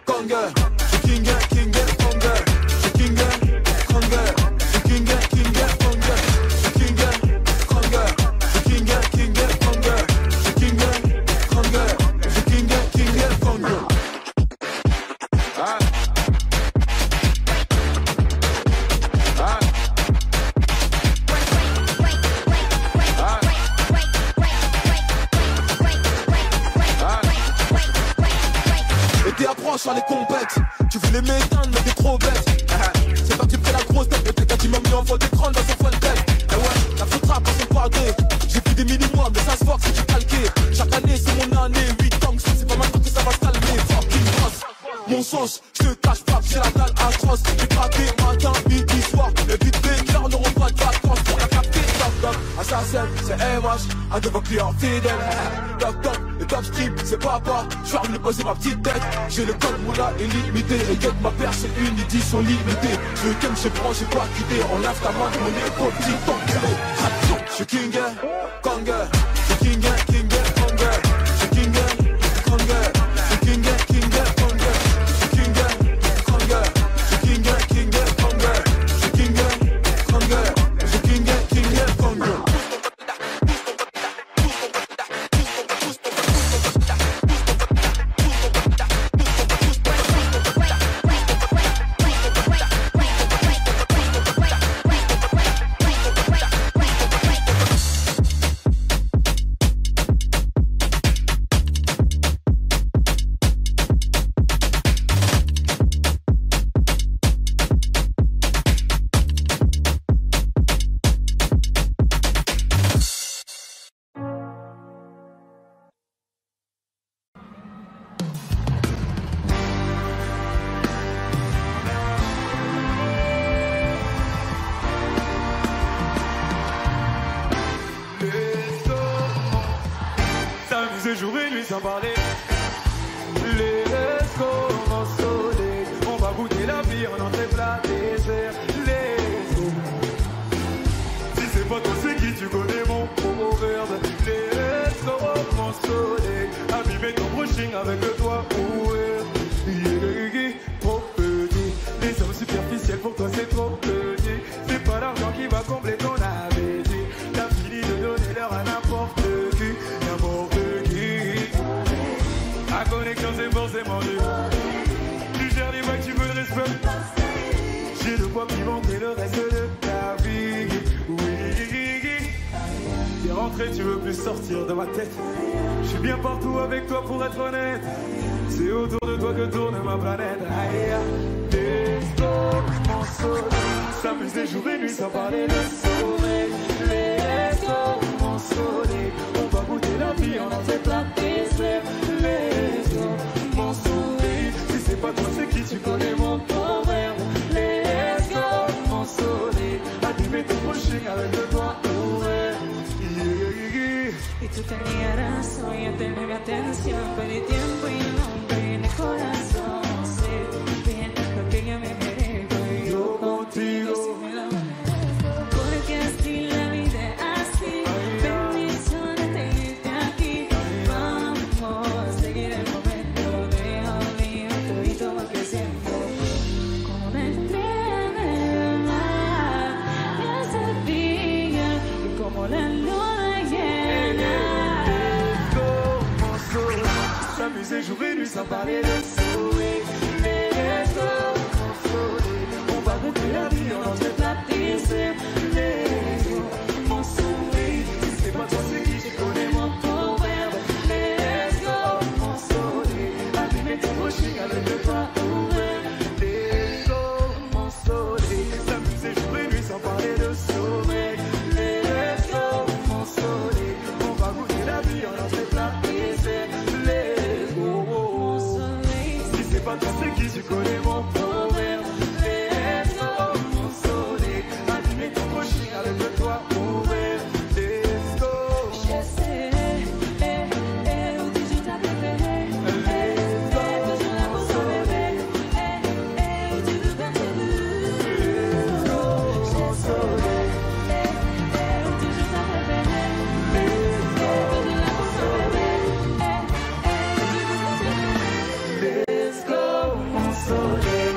Kanga, je suis king, Kanga, je suis king, Kanga, je suis king, Kanga, je suis king, Kanga, je suis king, Kanga. T'es approche sur les compètes, tu voulais m'éteindre mais t'es trop bête. C'est toi qui fais la grosse tête, le t'as dit m'a mis en fond d'écran dans son fun tech. Eh ouais, la faute rap dans son padré. J'ai fait des mini-mois mais ça se voit que c'est du calqué. Chaque année c'est mon année, 8 ans que c'est pas maintenant que ça va se calmer. Fucking boss, mon sens, je te cache pas que j'ai la dalle atroce. J'ai craqué matin, midi, soir. Les beatmakers n'auront pas de vacances pour la capter. Toc, assassin, c'est MH, un de vos clients fidèles. Toc, le top strip, c'est papa. Je suis venu poser ma petite tête. J'ai le code moula illimité. Et get ma paire, c'est une édition limitée. Je t'aime, je prends, j'ai pas quitté. On lave ta main de mon épaule, petit ton. Je suis king, Kanga. Je suis king, Kanga. Je suis king, Kanga. Je suis king, Kanga. Je suis king, Kanga. Je suis king, Kanga. Je suis king, Kanga. Je suis king, Kanga. Jour et nuit sans parler. Les commencent soleil. On va goûter la vie en entrée plat désert. Les si c'est pas toi c'est qui tu connais mon proverbe. Les commencent soleil. Abîmer ton brushing avec le doigt. La connexion c'est forcément dur. Tu gères les vagues, tu veux le respect. J'ai de quoi pimenter le reste de ta vie. Oui. T'es rentré, tu veux plus sortir de ma tête. Je suis bien partout avec toi pour être honnête. C'est autour de toi que tourne ma planète. Let's go, mon soleil. S'amuser jour et nuit sans parler de soleil. Let's go, mon soleil. On va goûter la vie, on en fait plein d'essais. Let's go, mon soleil. Si c'est pas toi, c'est qui? Tu connais mon problème. Let's go, mon soleil. Animer ton prochain avec le doigt ouvert. Y tú tenías razón y tener mi atención, perdí tiempo y no en el corazón. Sé bien lo que yo me merezco y yo contigo. Porque así la vida es así. Bendiciones tenerte aquí. Vamos a seguir el momento. Deja olvidar todo va creciendo. Como una estrella de mar, ya se brilla y como la luna llena. S'amuser jour et nuit sans parler de soleil. Let's go, mon soleil. On va goûter la vie, on en fait la tissée. Let's go, mon soleil. Si c'est pas toi, c'est qui? Tu connais mon proverbe. Let's go, mon soleil. Animer ton prochain avec le toit ouvert. Let's go, mon soleil. S'amuser jour et nuit sans parler de sommeil. Let's go, mon soleil. On va goûter la vie, on en fait la tissée. Pas toi, c'est qui? Tu connais mon problème. Let's go, mon soleil. Animer ton prochain avec le toit ouvert. Let's go. Je sais, où tu joues ta préférée. Let's go, toujours là pour ton bébé. Où tu veux comme tu veux. Let's go, mon soleil. Où tu joues ta préférée. Let's go, toujours là pour ton bébé. Où tu veux comme tu veux. Let's go, mon soleil.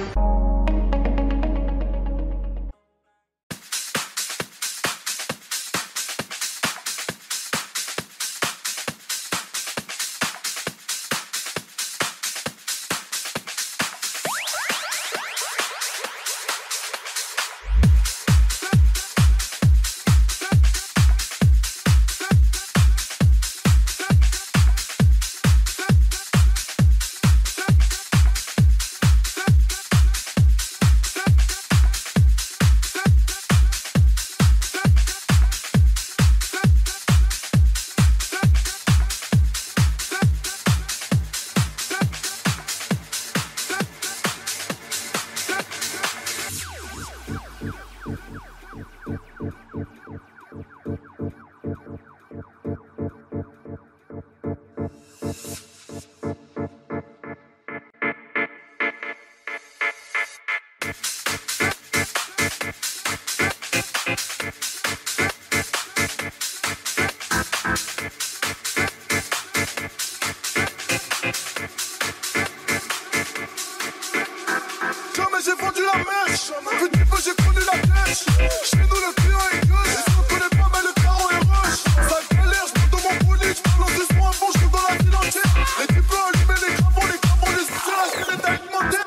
Jamais j'ai vendu la mèche. Petit peu j'ai connu la pêche. Chez nous le client est gauche. Et si on connaît pas mais le carreau est rush. Ça galère, je monte dans mon bolide. Je balance des soins bon, je roule dans la ville entière. Et tu peux allumer les gravons, les soutiens, la chaîne est alimentaire.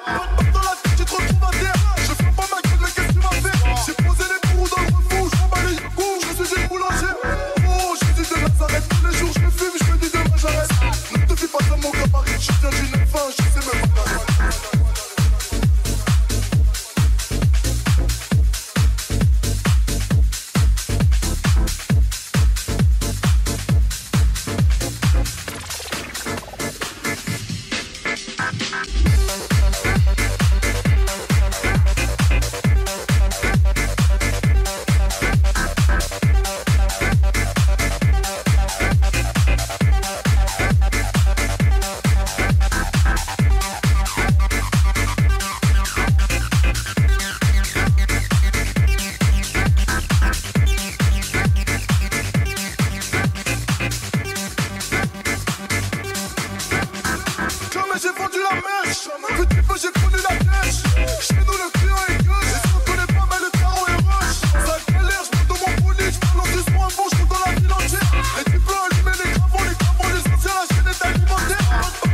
Dans la tête, tu te retrouves à terre. Je fais pas ma gueule, mais qu'est-ce que tu vas faire? J'ai posé les bourreaux dans le refou. Je m'en bats les coups, je suis une boulanger. Oh, je dis de Nazareth. Tous les jours je me fume, je me dis demain j'arrête. Ne te fie pas à mon gabarit. Je viens du 9-1, je sais même pas.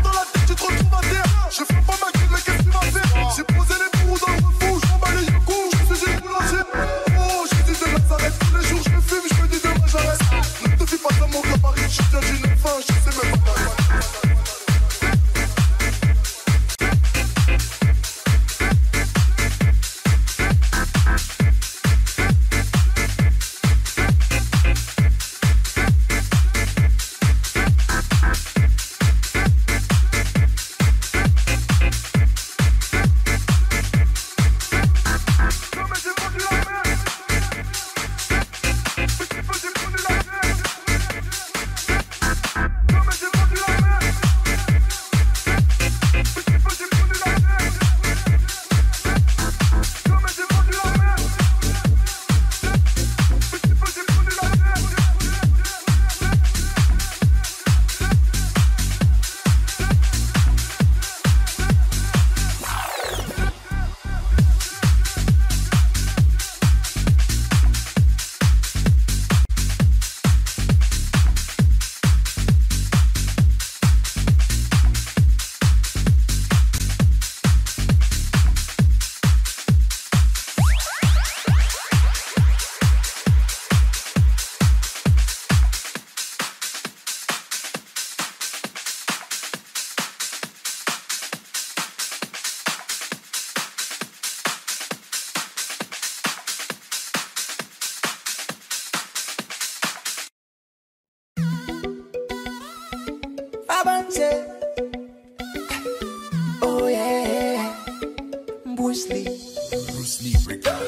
Dans la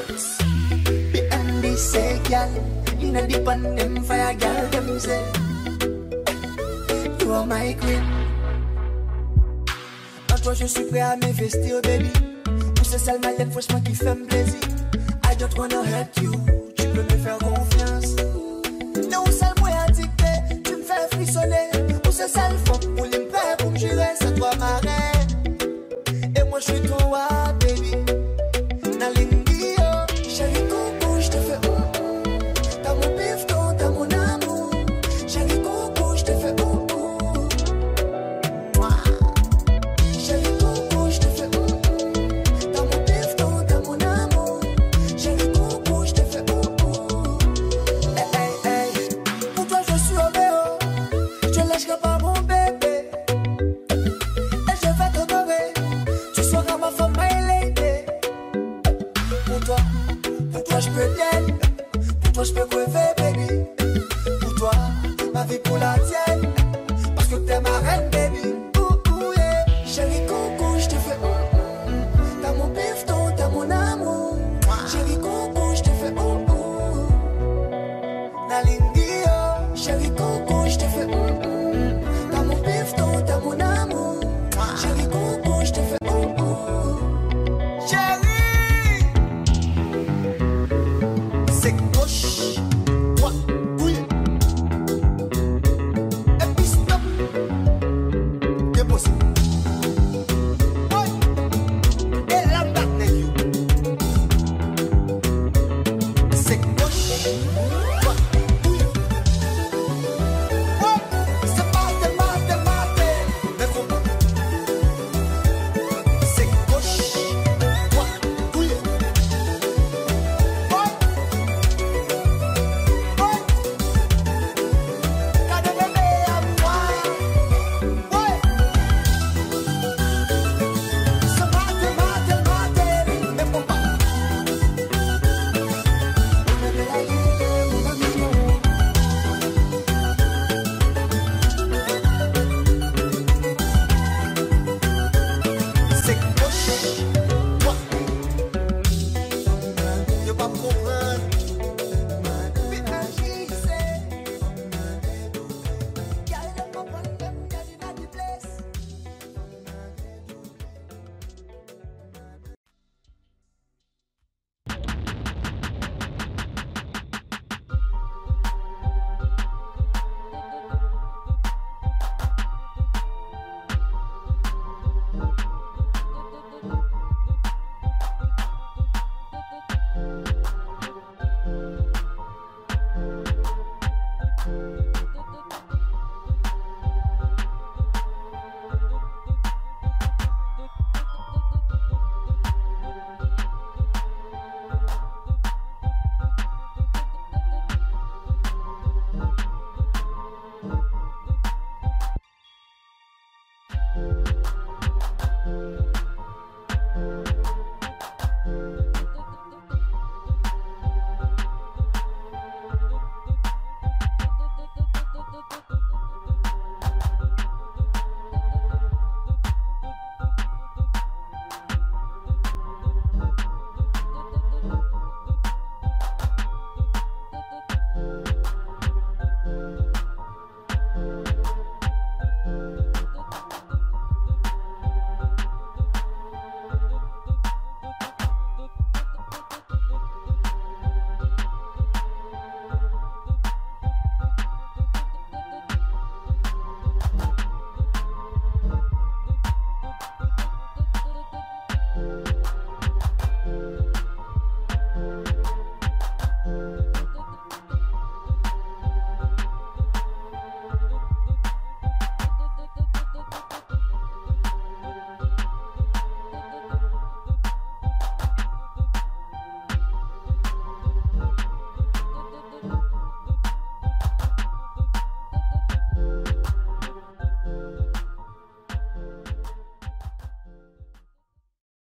Records. Behind this say girl, in a deep on them fire girl, them say you are my queen. En toi je suis prêt à m'investir, baby. Pour ce sale malin, franchement qui fait me plaisir. I don't wanna hurt you, tu peux me faire confiance. Non, sale moi addicté, tu me fais frissonner. Pour ce sale fond, pour l'impair, pour me jurer, c'est toi ma reine. Et moi je suis ton roi, baby. Nalindio, chérie coco, je te fais t'as mon pifton, t'as mon amour. Chérie coco, je te fais Chérie coco, je te fais t'as mon pifton, t'as mon amour. Chérie coco, je te fais hey, hey, hey. Pour toi je suis obéo, je lâcherai pas mon bébé. Et je vais t'honorer, tu seras ma femme, my lady. Pour toi je peux t'aider. Pour toi je peux crever, baby. Pour toi, ma vie pour la tienne. Parce que t'es ma reine, baby. Yeah. Chérie coco, je te fais t'as mon pifton, t'as mon amour. Chérie coco, je te fais Nalindio. Chérie coco, je te fais t'as mon pifton, t'as mon amour. Chérie coco, je te fais Chérie, c'est gauche, droite, oui. Et puis stop, dépose. Et la barre c'est gauche, droite, oui. C'est maté, mais comment? C'est gauche, droite, oui. Cada bébé à moi, c'est maté, mais comment? C'est gauche, droite. Y'a pas de comprendre. Mais agissez. Y'a le comprendre, y'a du la déplace.